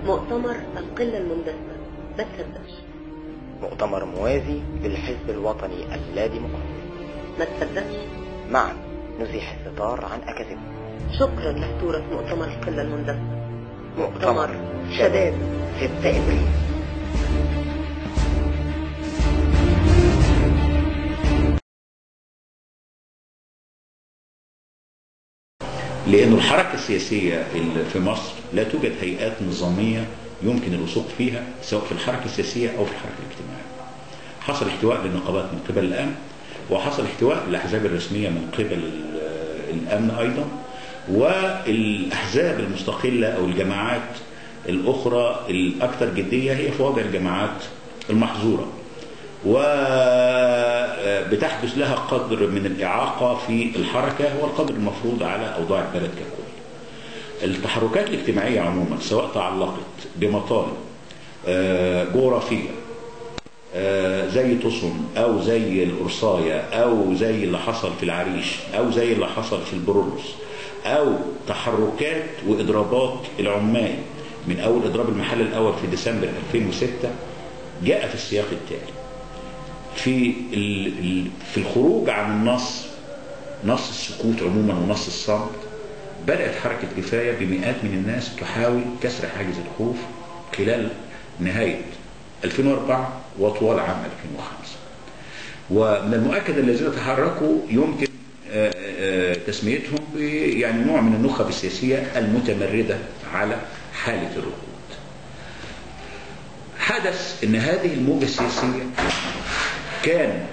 مؤتمر القلة المندسة ما تصدقش. مؤتمر موازي للحزب الوطني اللاديمقراطي ما تصدقش. معا نزيح الستار عن أكاذيبه. شكرا لحضورك مؤتمر القلة المندسة. مؤتمر شباب 6 إبريل. لأن الحركة السياسية في مصر لا توجد هيئات نظامية يمكن الوثوق فيها سواء في الحركة السياسية أو في الحركة الاجتماعية. حصل احتواء للنقابات من قبل الأمن، وحصل احتواء للأحزاب الرسمية من قبل الأمن أيضا، والأحزاب المستقلة أو الجماعات الأخرى الأكثر جدية هي في وضع الجماعات المحظورة، وبتحدث لها قدر من الإعاقة في الحركة هو القدر المفروض على أوضاع البلد ككل. التحركات الاجتماعية عموما سواء تعلقت بمطالب جغرافية زي تصن أو زي القرصاية أو زي اللي حصل في العريش أو زي اللي حصل في البرولوس، أو تحركات وإضرابات العمال من أول إضراب المحل الأول في ديسمبر 2006 جاء في السياق التالي. في الخروج عن نص السكوت عموما ونص الصمت، بدأت حركة كفاية بمئات من الناس تحاول كسر حاجز الخوف خلال نهاية 2004 وطوال عام 2005. ومن المؤكد الذين تحركوا يمكن تسميتهم يعني نوع من النخب السياسية المتمردة على حالة الركود. حدث ان هذه الموجة السياسية كان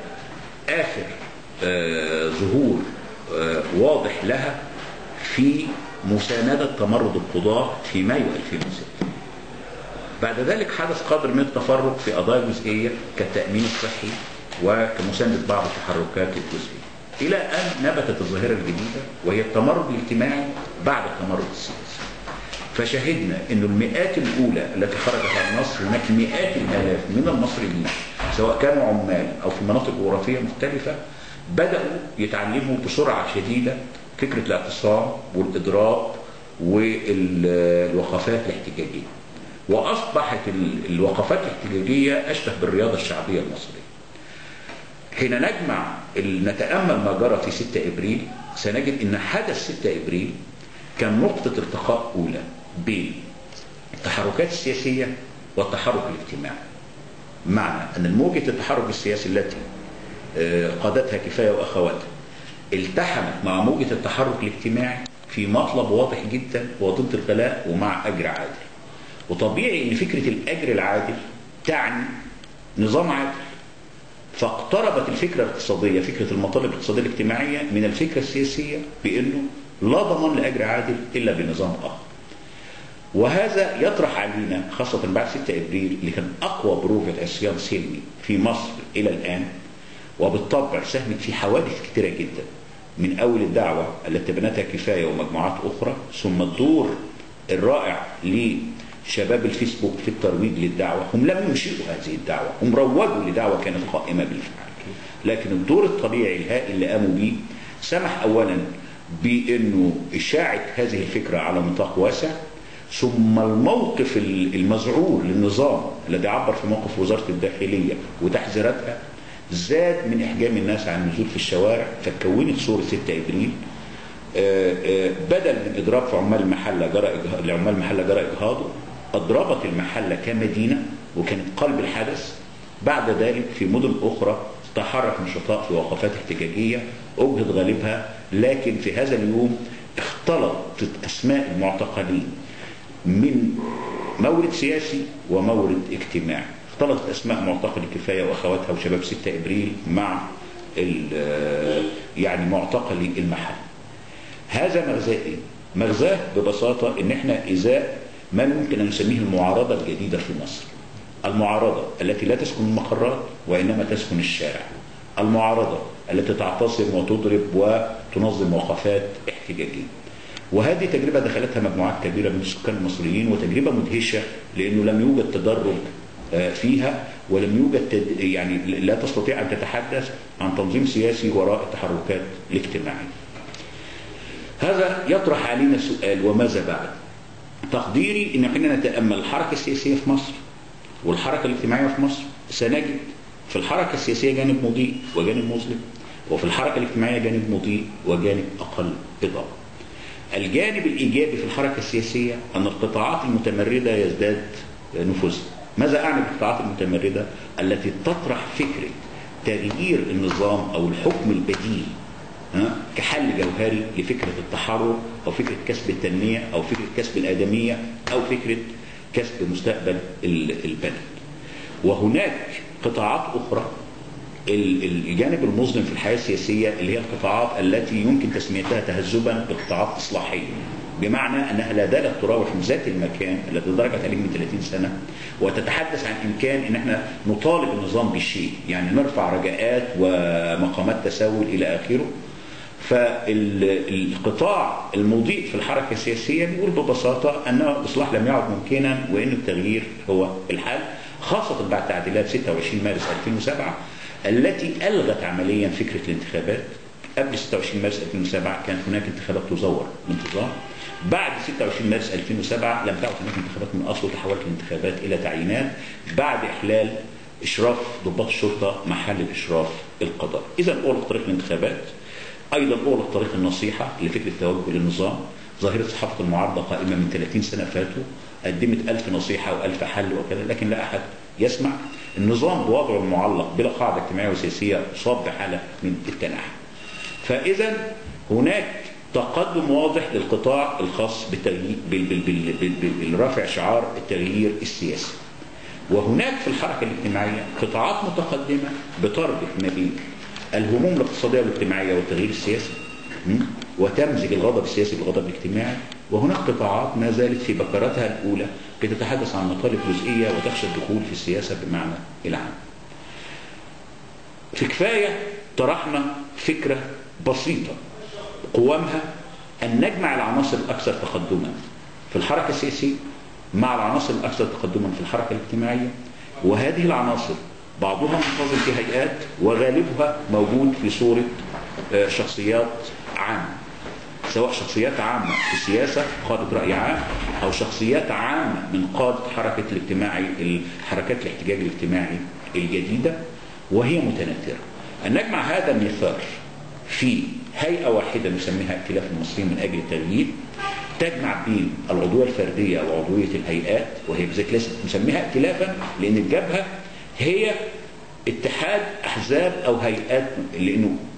آخر ظهور واضح لها في مساندة تمرد القضاة في مايو 2006. بعد ذلك حدث قدر من التفرق في قضايا جزئية كالتأمين الصحي وكمساندة بعض التحركات الجزئية، إلى أن نبتت الظاهرة الجديدة وهي التمرد الاجتماعي بعد التمرد السياسي. فشهدنا أن المئات الأولى التي خرجت عن مصر، هناك مئات الآلاف من المصريين سواء كانوا عمال أو في مناطق جغرافية مختلفة بدأوا يتعلموا بسرعة شديدة فكرة الاعتصام والإضراب والوقفات الاحتجاجية، وأصبحت الوقفات الاحتجاجية أشبه بالرياضة الشعبية المصرية. حين نتأمل ما جرى في 6 إبريل سنجد أن حدث 6 إبريل كان نقطة ارتقاء أولى بين التحركات السياسية والتحرك الاجتماعي، معنى أن الموجة التحرك السياسي التي قادتها كفاية وأخواتها التحمت مع موجة التحرك الاجتماعي في مطلب واضح جدا وضد الغلاء ومع أجر عادل. وطبيعي أن فكرة الأجر العادل تعني نظام عادل، فاقتربت الفكرة الاقتصادية، فكرة المطالب الاقتصادية الاجتماعية من الفكرة السياسية بأنه لا ضمان لأجر عادل إلا بنظام آخر. وهذا يطرح علينا خاصة بعد 6 إبريل اللي كان أقوى بروفة عصيان سلمي في مصر إلى الآن، وبالطبع ساهمت في حوادث كثيرة جدا من أول الدعوة التي بنتها كفاية ومجموعات أخرى، ثم الدور الرائع لشباب الفيسبوك في الترويج للدعوة. هم لم ينشئوا هذه الدعوة، هم روجوا لدعوة كانت قائمة بالفعل، لكن الدور الطبيعي الهائل اللي قاموا به سمح أولا بأنه إشاعة هذه الفكرة على نطاق واسع، ثم الموقف المذعور للنظام الذي عبر في موقف وزارة الداخلية وتحذيراتها زاد من إحجام الناس عن النزول في الشوارع، فتكونت صورة 6 إبريل بدل من إضراب في عمال المحلة لعمال المحلة جرى إجهاضه، أضربت المحلة كمدينة وكانت قلب الحدث. بعد ذلك في مدن أخرى تحرك نشطاء في وقفات احتجاجية أجهض غالبها، لكن في هذا اليوم اختلطت أسماء المعتقلين من مورد سياسي ومورد اجتماعي، اختلطت أسماء معتقلي كفاية وأخواتها وشباب 6 إبريل مع يعني معتقلي المحل. هذا مغزاه إيه؟ مغزاه ببساطة إن إحنا إزاء ما ممكن أن نسميه المعارضة الجديدة في مصر، المعارضة التي لا تسكن المقرات وإنما تسكن الشارع، المعارضة التي تعتصم وتضرب وتنظم وقفات احتجاجية. وهذه تجربة دخلتها مجموعات كبيرة من السكان المصريين، وتجربة مدهشة لأنه لم يوجد تدرج فيها، ولم يوجد يعني لا تستطيع أن تتحدث عن تنظيم سياسي وراء التحركات الاجتماعية. هذا يطرح علينا سؤال: وماذا بعد؟ تقديري ان احنا نتامل الحركه السياسيه في مصر والحركه الاجتماعيه في مصر، سنجد في الحركه السياسيه جانب مضيء وجانب مظلم، وفي الحركه الاجتماعيه جانب مضيء وجانب اقل اضاءه. الجانب الايجابي في الحركه السياسيه ان القطاعات المتمرده يزداد نفوذها. ماذا اعني بالقطاعات المتمرده؟ التي تطرح فكره تغيير النظام او الحكم البديل كحل جوهري لفكره التحرر او فكره كسب التنميه او فكره كسب الادميه او فكره كسب مستقبل البلد. وهناك قطاعات اخرى الجانب المظلم في الحياه السياسيه اللي هي القطاعات التي يمكن تسميتها تهذبا بقطاعات اصلاحيه، بمعنى انها لا زالت تراوح من ذات المكان الذي درجت عليه من 30 سنه وتتحدث عن امكان ان احنا نطالب النظام بالشيء، يعني نرفع رجاءات ومقامات تساؤل الى اخره. فالقطاع المضيء في الحركه السياسيه بيقول ببساطه ان الاصلاح لم يعد ممكنا وان التغيير هو الحل، خاصه بعد تعديلات 26 مارس 2007 التي الغت عمليا فكره الانتخابات. قبل 26 مارس 2007 كانت هناك انتخابات تزور بانتظام. بعد 26 مارس 2007 لم تعد هناك انتخابات من اصل وتحولت الانتخابات الى تعيينات بعد احلال اشراف ضباط الشرطه محل الاشراف القضائي. اذا اغلق طريق الانتخابات، ايضا اغلق طريق النصيحه لفكره التوجه للنظام. ظاهره صحافه المعارضه قائمه من 30 سنه فاتوا، قدمت 1000 نصيحه و1000 حل وكذا، لكن لا احد يسمع. النظام بوضعه المعلق بلا قاعده اجتماعيه وسياسيه اصاب بحاله من التناحي. فاذا هناك تقدم واضح للقطاع الخاص بالرفع شعار التغيير السياسي. وهناك في الحركه الاجتماعيه قطاعات متقدمه بتربط ما بين الهموم الاقتصاديه والاجتماعيه والتغيير السياسي وتمزج الغضب السياسي بالغضب الاجتماعي. وهناك قطاعات ما زالت في بكرتها الاولى بتتحدث عن مطالب جزئيه وتخشى الدخول في السياسه بمعنى العام. في كفايه طرحنا فكره بسيطه قوامها ان نجمع العناصر الاكثر تقدما في الحركه السياسيه مع العناصر الاكثر تقدما في الحركه الاجتماعيه، وهذه العناصر بعضها منتظم في هيئات وغالبها موجود في صوره شخصيات عامه، سواء شخصيات عامه في السياسه قاده راي عام او شخصيات عامه من قاده حركه الاجتماعي حركات الاحتجاج الاجتماعي الجديده، وهي متناثره. ان نجمع هذا الميثاق في هيئه واحده نسميها ائتلاف المصريين من اجل التغيير، تجمع بين العضويه الفرديه وعضويه الهيئات، وهي بذلك ليست نسميها ائتلافا لان الجبهه هي اتحاد احزاب او هيئات،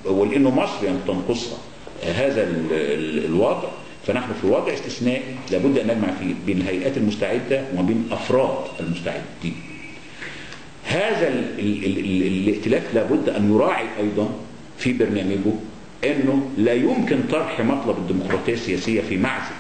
ولانه مصر يعني تنقصها هذا الوضع، فنحن في وضع استثنائي لابد ان نجمع فيه بين الهيئات المستعده وبين افراد المستعدين. هذا الائتلاف لابد ان يراعي ايضا في برنامجه انه لا يمكن طرح مطلب الديمقراطيه السياسيه في معزل